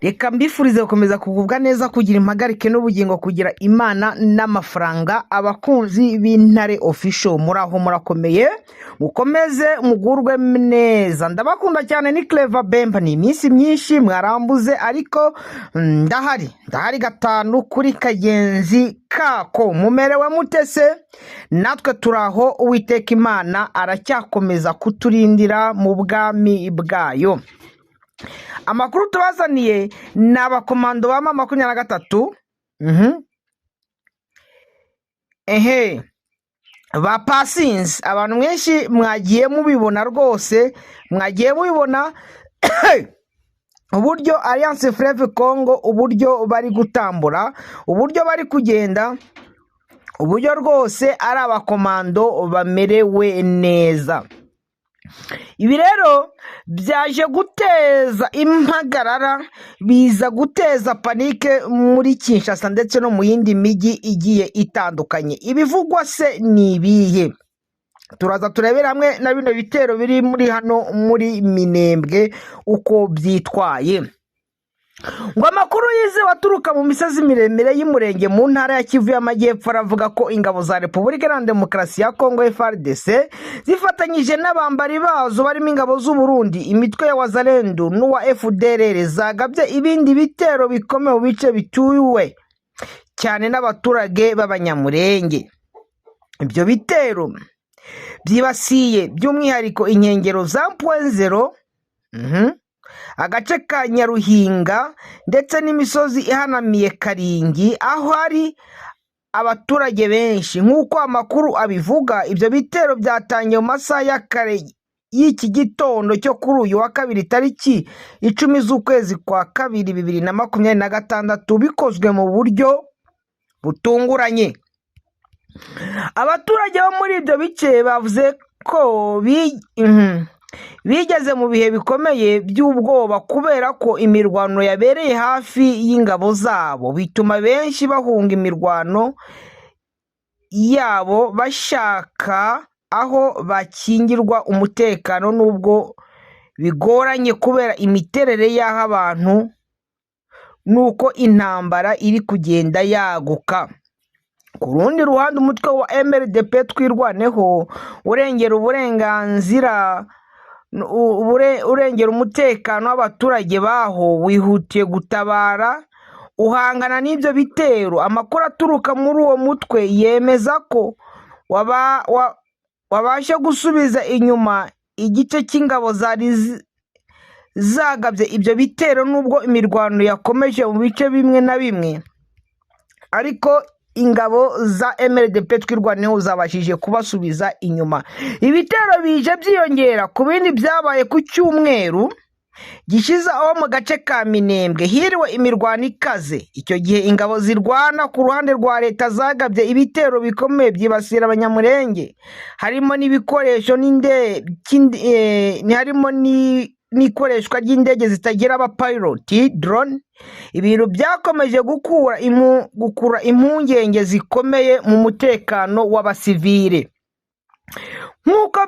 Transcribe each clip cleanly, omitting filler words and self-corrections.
Reka mbifurize gukomeza kugubwa neza, kugira impagarike n'ubugingo, kugira Imana n'amafaranga. Abakunzi b'Intare Official muraho murakomeye, mukomeze mugurwe neza. Ndabakunda cyane, ni Clever Bemba. Ni iminsi myinshi mwarambuze, ariko ndahari gatanu kuri kagenzi kako. Mumerewe mutese? Natwe turaho, Uwiteka Imana aracyakomeza kuturindira mu bwami bwayo. Amakuru tubazaniye ni abakomando ba M23 ba Pasins. Abantu mwenshi mwagiye mubibona rwose, mwagiye mubibona uburyo Alliance Fleuve Congo, uburyo bari gutambura, uburyo bari kugenda, uburyo rwose ari abakomando bamerewe neza. Ibi rero byaje guteza impagarara, biza guteza panike muri Kinshasa ndetse no mu yindi migi igiye itandukanye. Ibivugwa se ni ibihe? Turaza turebera hamwe na bino bitero biri muri hano muri Minembwe uko byitwaye. Ngo amakuru yize waturuka mu misozi miremire y'umurenge mu ntara ya Kivu y'Amajyepfo aravuga ko ingabo za Repubulika Iharanira Demokarasi ya Kongo FARDC zifatanyije n'abambari bazo barimo ingabo z'u Burundi, imitwe ya Wazalendo n'uwa FDLR zagabye ibindi bitero bikomeye mu bice bituwe cyane n'abaturage b'Abanyamurenge. Ibyo bitero byibasiye by'umwihariko inkengero za Mpwenzero, agace ka Nyaruhinga ndetse n'imisozi ihanamiye Karingi, aho hari abaturage benshi. Nk'uko amakuru abivuga, ibyo bitero byatangiye mu masaha ya kare y'iki gitondo cyo kuri uyu wa kabiri tariki 10 z'ukwezi kwa kabiri 2026, bikozwe mu buryo butunguranye. Abaturage bo muri ibyo bice bavuze ko bigeze mu bihe bikomeye by'ubwoba kubera ko imirwano yabereye hafi y'ingabo zabo, bituma benshi bahunga imirwano yabo bashaka aho bakingirwa umutekano, nubwo bigoranye kubera imiterere y'aho abantu nuko intambara iri kugenda yaguka. Ku rundi ruhande, umutwe wa MLDP Twirwaneho urengera uburenganzira urengera umutekano w'abaturage baho wihutiye gutabara uhangana n'ibyo bitero. Amakuru aturuka muri uwo mutwe yemeza ko wabashe gusubiza inyuma igice cy'ingabo zari zagabye ibyo bitero, nubwo imirwano yakomeje mu bice bimwe na bimwe, ariko ingabo za MLDP Twirwaneho zabashije kubasubiza inyuma. Ibitero bije byiyongera ku bindi byabaye ku cyumweru gishize, aho mu gace ka Minembwe hiriwe imirwano ikaze. Icyo gihe ingabo zirwana ku ruhande rwa leta zagabye ibitero bikomeye byibasira Abanyamurenge, harimo n'ibikoresho n'ikoreshwa ry'indege zitagira abapiloti drone. Ibintu byakomeje gukura impungenge zikomeye mu mutekano w'abasivile, nk'uko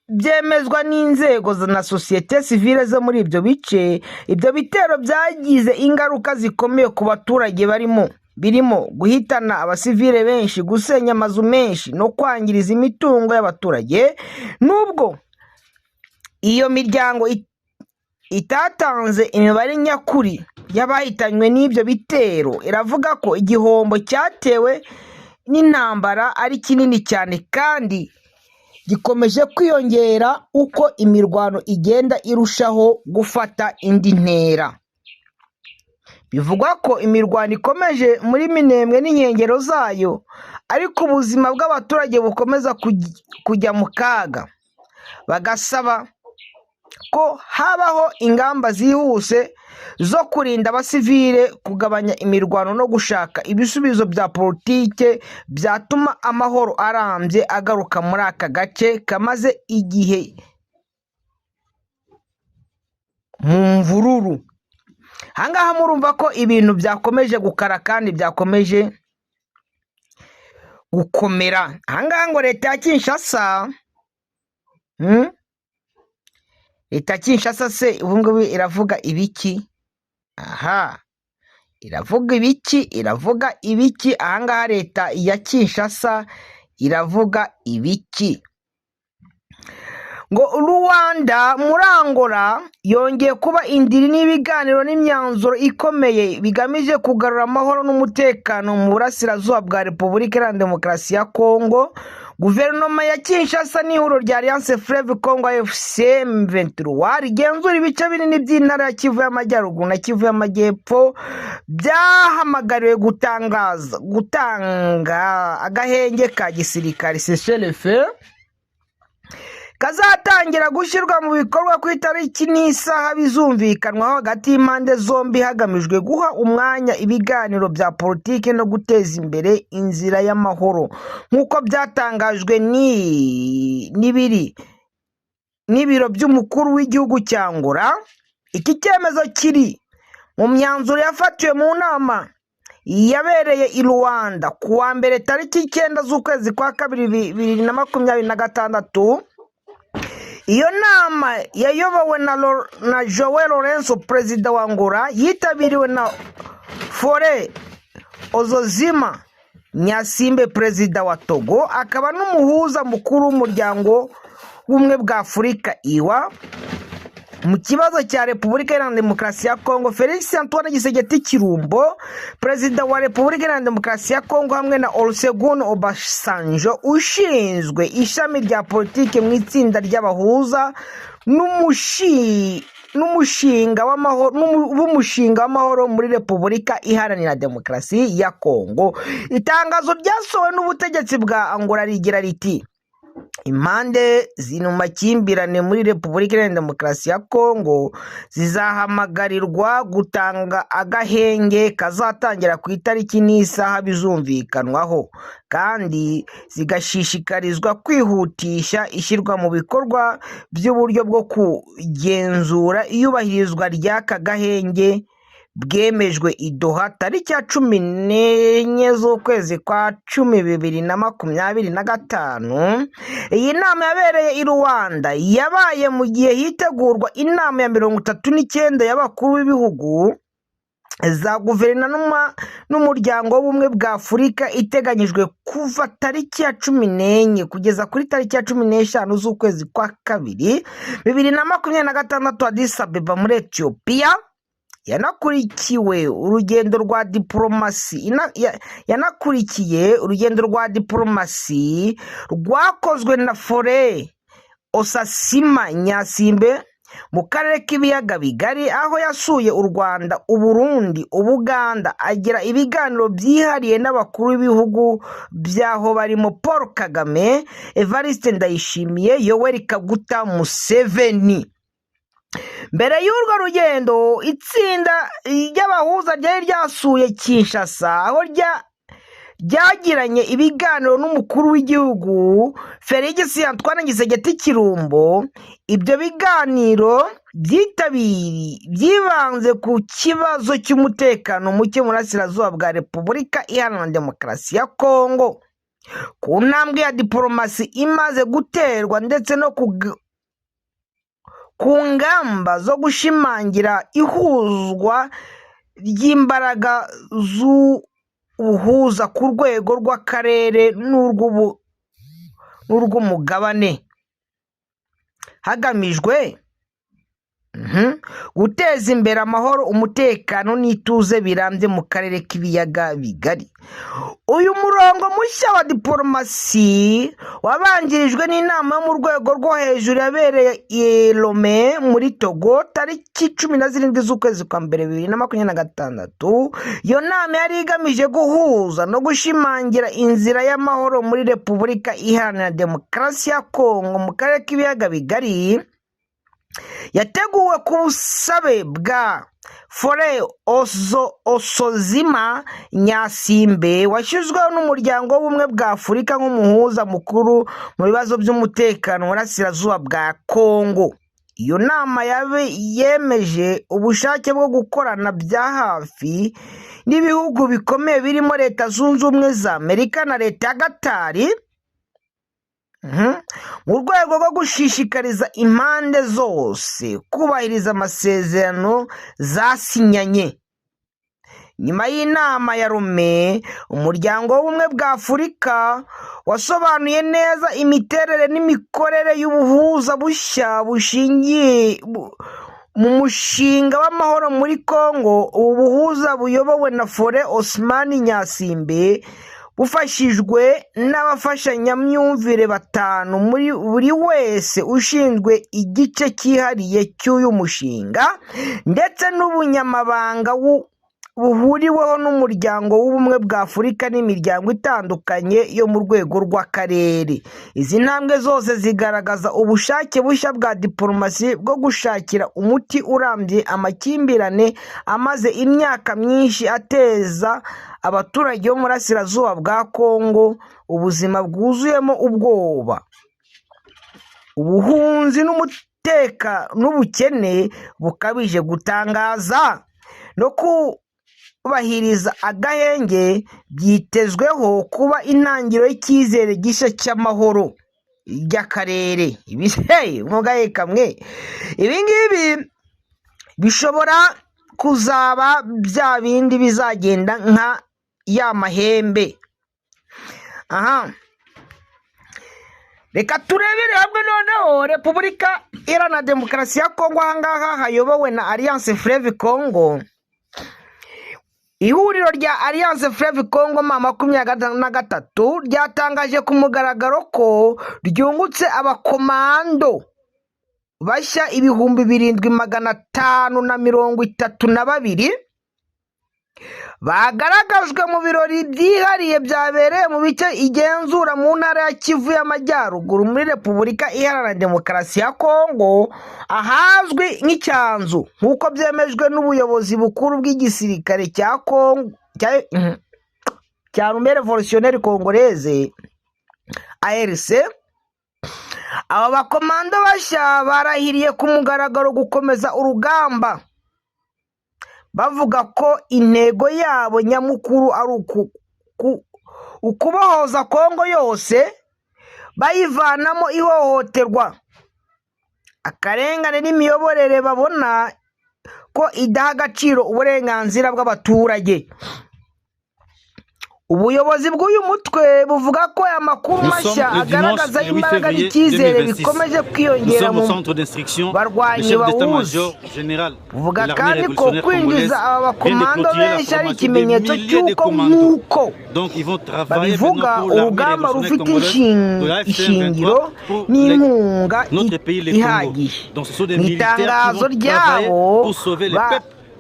byemezwa n'inzego na sosiyete sivile zo muri ibyo bice. Ibyo bitero byagize ingaruka zikomeye ku baturage birimo guhitana abasivile benshi, gusenya amazu menshi no kwangiriza imitungo y'abaturage. Nubwo iyo miryango itatanze imibare nyakuri y'abahitanywe n'ibyo bitero, iravuga ko igihombo cyatewe n'intambara ari kinini cyane kandi gikomeje kwiyongera uko imirwano igenda irushaho gufata indi ntera. Bivugwa ko imirwano ikomeje muri Minembwe n'inkengero zayo, ariko ubuzima bw'abaturage bukomeza kujya mu kaga. Bagasaba ko habaho ingamba zihuse zo kurinda abasivile, kugabanya imirwano no gushaka ibisubizo bya politike byatuma amahoro arambye agaruka muri aka gace kamaze igihe mu mvururu. Ahangaha murumva ko ibintu byakomeje gukara kandi byakomeje gukomera. Ahangaha ngo leta ya Kinshasa Leta Kinshasa se ubungubu iravuga ibiki? aha iravuga ibiki ahangaha leta ya Kinshasa iravuga ibiki? Ngo Rwanda muri Angola yongeye kuba indiri n'ibiganiro n'imyanzuro ikomeye bigamije kugarura amahoro n'umutekano mu burasirazuba bwa Repubulika Iharanira Demokarasi ya Kongo. Guverinoma ya Kinshasa n'ihuriro rya Alliance Fleuve Congo AFC M23 rigenzura ibice binini by'intara ya Kivu y'Amajyaruguru na Kivu y'Amajyepfo byahamagariwe gutanga agahenge ka gisirikare cessez-le-feu kazatangira gushyirwa mu bikorwa ku itariki n'isaha bizumvikanwaho hagati y'impande zombi hagamijwe guha umwanya ibiganiro bya politiki no guteza imbere inzira y'amahoro nk'uko byatangajwe n'ibiro by'umukuru w'igihugu cya Angola. Iki cyemezo kiri mu myanzuro yafatiwe mu nama yabereye i Rwanda ku wa mbere tariki 9 z'ukwezi kwa kabiri 2026. Iyo nama yayobowe na João Lourenço, perezida wa Angola, yitabiriwe na Faure Ozozima Nyasimbe, perezida wa Togo, akaba n'umuhuza mukuru w'umuryango w'ubumwe bwa Afurika iwa mu kibazo cya Repubulika Iharanira Demokarasi ya Kongo. Felix Antoine Tshisekedi Tshilombo, perezida wa Repubulika Iharanira Demokarasi ya Kongo, hamwe na Olusegun Obasanjo ushinzwe ishami rya politiki mu itsinda ry'abahuza n'umushinga w'amahoro muri Repubulika Iharanira Demokarasi ya Kongo. Itangazo ryasohowe n'ubutegetsi bwa Angola rigira riti: impande ziri mu makimbirane muri Repubulika Iharanira Demokarasi ya Kongo zizahamagarirwa gutanga agahenge kazatangira ku itariki n'isaha bizumvikanwaho, kandi zigashishikarizwa kwihutisha ishyirwa mu bikorwa by'uburyo bwo kugenzura iyubahirizwa ry'aka gahenge bwemejwe i Doha tariki ya 14 z'ukwezi kwa 10 2025. Iyi nama yabereye i Rwanda yabaye mu gihe hitegurwa inama ya 39 y'abakuru b'ibihugu za guverinoma n'umuryango w'ubumwe bwa Afurika iteganyijwe kuva tariki ya 14 kugeza kuri tariki ya 15 z'ukwezi kwa kabiri 2026 Addis Abeba muri Ethiopia. Yanakurikiye urugendo rwa diplomasi rwakozwe na Faure Ozozima Nyasimbe mu karere k'ibiyaga bigari, aho yasuye u Rwanda, u Burundi, Ubuganda, agira ibiganiro byihariye n'abakuru b'ibihugu byaho barimo Paul Kagame, Evariste Ndayishimiye, Yoweri Kaguta Museveni. Mbere y'urwo rugendo, itsinda ry'abahuza ryari ryasuye Kinshasa, aho ryagiranye ibiganiro n'umukuru w'igihugu Felix Antoine Tshisekedi Tshilombo. Ibyo biganiro byibanze ku kibazo cy'umutekano muke mu burasirazuba bwa Repubulika Iharanira Demokarasi ya Kongo, ku ntambwe ya diplomasi imaze guterwa, ndetse no ku ngamba zo gushimangira ihuzwa ry'imbaraga z'ubuhuza ku rwego rw'akarere n'urw'umugabane, hagamijwe guteza imbere amahoro, umutekano n'ituze birambye mu karere k'ibiyaga bigari. Uyu murongo mushya wa diplomasi wabanjirijwe n'inama yo mu rwego rwo hejuru yabereye i Lomé muri Togo tariki 17 z'ukwezi kwa mbere 2026. Iyo nama yari igamije guhuza no gushimangira inzira y'amahoro muri Repubulika Iharanira Demokarasi ya Kongo mu karere k'ibiyaga bigari. Yateguwe ku busabe bwa Faure Ozozima Nyasimbe, washyizweho n'umuryango w'ubumwe bwa Afurika nk'umuhuza mukuru mu bibazo by'umutekano mu burasirazuba bwa Kongo. Iyo nama yemeje ubushake bwo gukorana bya hafi n'ibihugu bikomeye birimo Leta Zunze Ubumwe za Amerika na Leta ya Gatari mu rwego rwo gushishikariza impande zose kubahiriza amasezerano zasinyanye. Nyuma y'inama ya Lome, umuryango w'ubumwe bwa Afurika wasobanuye neza imiterere n'imikorere y'ubuhuza bushya bushingiye mu mushinga w'amahoro muri Kongo. Ubu buhuza buyobowe na Fore Osman Nyasimbe bufashijwe n'abafashanyamyumvire batanu, muri buri wese ushinzwe igice cyihariye cy'uyu mushinga, ndetse n'ubunyamabanga buhuriweho n'umuryango w'ubumwe bwa Afurika n'imiryango itandukanye yo mu rwego rw'akarere. Izi ntambwe zose zigaragaza ubushake bushya bwa diplomasi bwo gushakira umuti urambye amakimbirane amaze imyaka myinshi ateza abaturage bo mu burasirazuba bwa Kongo ubuzima bwuzuyemo ubwoba, ubuhunzi n'ubukene bukabije. Gutangaza no kubahiriza agahenge byitezweho kuba intangiriro y'icyizere gishya cy'amahoro y'akarere. Ibi ngibi bishobora kuzaba bya bindi bizagenda nka ya mahembe. Reka turebere hamwe noneho Repubulika Iharanira Demokarasi ya Kongo. Ahangaha hayobowe na Alliance Fleuve Congo. Ihuriro rya Alliance Fleuve Congo M23 ryatangaje ku mugaragaro ko ryungutse abakomando bashya 7,532 bagaragajwe mu birori byihariye byabereye mu bice igenzura mu ntara ya Kivu y'Amajyaruguru muri Repubulika Iharanira Demokarasi ya Kongo, ahazwi nk'Icyanzu, nk'uko byemejwe n'ubuyobozi bukuru bw'igisirikare cya Kongo cya Armée Révolutionnaire Congolaise ARC. Aba bakomando bashya barahiriye ku mugaragaro gukomeza urugamba, bavuga ko intego yabo nyamukuru ari ukubohoza Kongo yose, bayivanamo ihohoterwa, akarengane n'imiyoborere babona ko idaha agaciro uburenganzira bw'abaturage. Ubuyobozi bw'uyu mutwe buvuga ko aya makuru mashya agaragaza imbaraga n'icyizere bikomeje kwiyongera mu barwanyi bawuzi. Buvuga kandi ko kwinjiza aba bakomando benshi ari ikimenyetso cy'uko nk'uko babivuga urugamba rufite ishingiro n'inkunga ihagije. Mu itangazo ryabo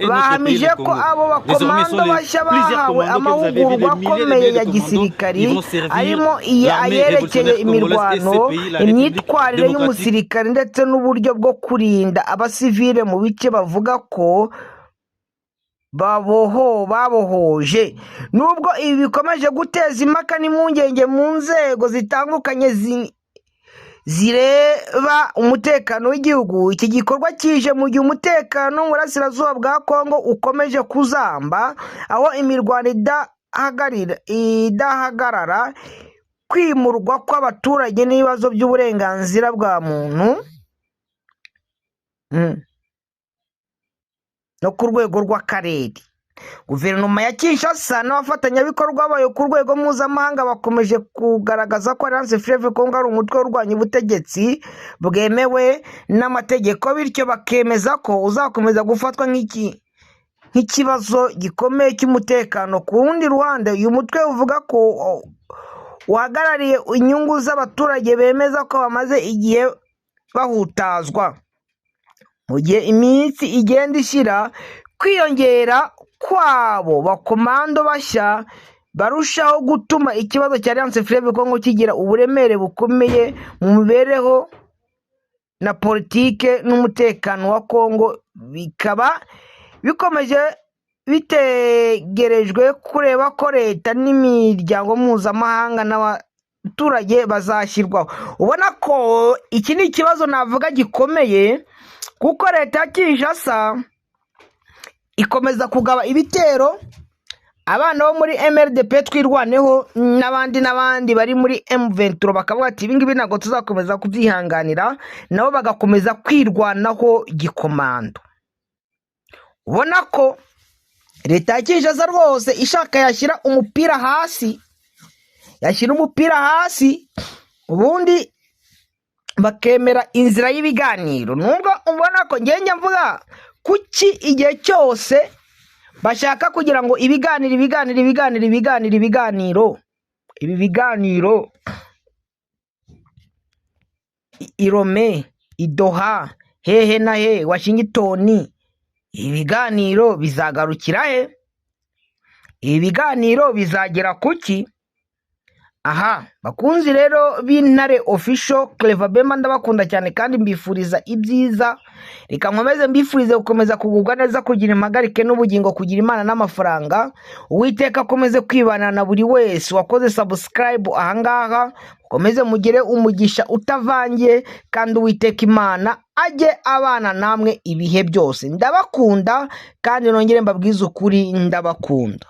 bahamije ko abo bakomando bashya bahawe amahugurwa akomeye ya gisirikari, arimo ayerekeye imirwano, imyitwarire y'umusirikare ndetse n'uburyo bwo kurinda abasivile mu bice bavuga ko babohoje. Nubwo ibi bikomeje guteza impaka n'impungenge mu nzego zitandukanye zireba umutekano w'igihugu, iki gikorwa kije mu gihe umutekano mu burasirazuba bwa Kongo ukomeje kuzamba, aho imirwano idahagarara, kwimurwa kw'abaturage n'ibibazo by'uburenganzira bwa muntu no ku rwego rw'akarere. Guverinoma ya Kinshasa n'abafatanyabikorwa bayo ku rwego mpuzamahanga bakomeje kugaragaza ko Alliance Fleuve Congo ari umutwe urwanya ubutegetsi bwemewe n'amategeko, bityo bakemeza ko uzakomeza gufatwa nk'ikibazo gikomeye cy'umutekano. Ku rundi ruhande, uyu mutwe uvuga ko uhagarariye inyungu z'abaturage bemeza ko bamaze igihe bahutazwa. Mu gihe iminsi igenda ishira, kwiyongera kwabo bakomando bashya barushaho gutuma ikibazo cya Alliance Fleuve Congo kigira uburemere bukomeye mu mibereho na politike n'umutekano wa Kongo. Bikaba bikomeje bitegerejwe kureba ko leta n'imiryango mpuzamahanga n'abaturage bazashyirwaho. Ubona ko iki ni ikibazo navuga gikomeye, kuko leta ya Kinshasa ikomeza kugaba ibitero abana bo muri MRDP twirwaneho n'abandi bari muri M23 bakavuga ati ibingibi ntabwo tuzakomeza kubyihanganira, nabo bagakomeza kwirwanaho gikomando. Ubona ko leta ya Kinshasa rwose ishaka yashyira umupira hasi, ubundi bakemera inzira y'ibiganiro. Nubwo ubona ko ngenge mvuga kuki igihe cyose bashaka kugira ngo ibi biganiro Irome, Idoha, hehe na he, Washington, ibi biganiro bizagarukira he? Ibi biganiro bizagera kuki? Aha, bakunzi rero b'Intare Official, Clever Bema ndabakunda cyane kandi mbifuriza ibyiza. Reka nkomeze mbifurize gukomeza kugubwa neza, kugira impagarike n'ubugingo, kugira Imana n'amafaranga. Uwiteka akomeze kwibana na buri wese wakoze subscribe ahangaha, mukomeze mugire umugisha utavangiye, kandi Uwiteka Imana ajye abana namwe ibihe byose. Ndabakunda kandi nongere mbabwize ukuri, ndabakunda.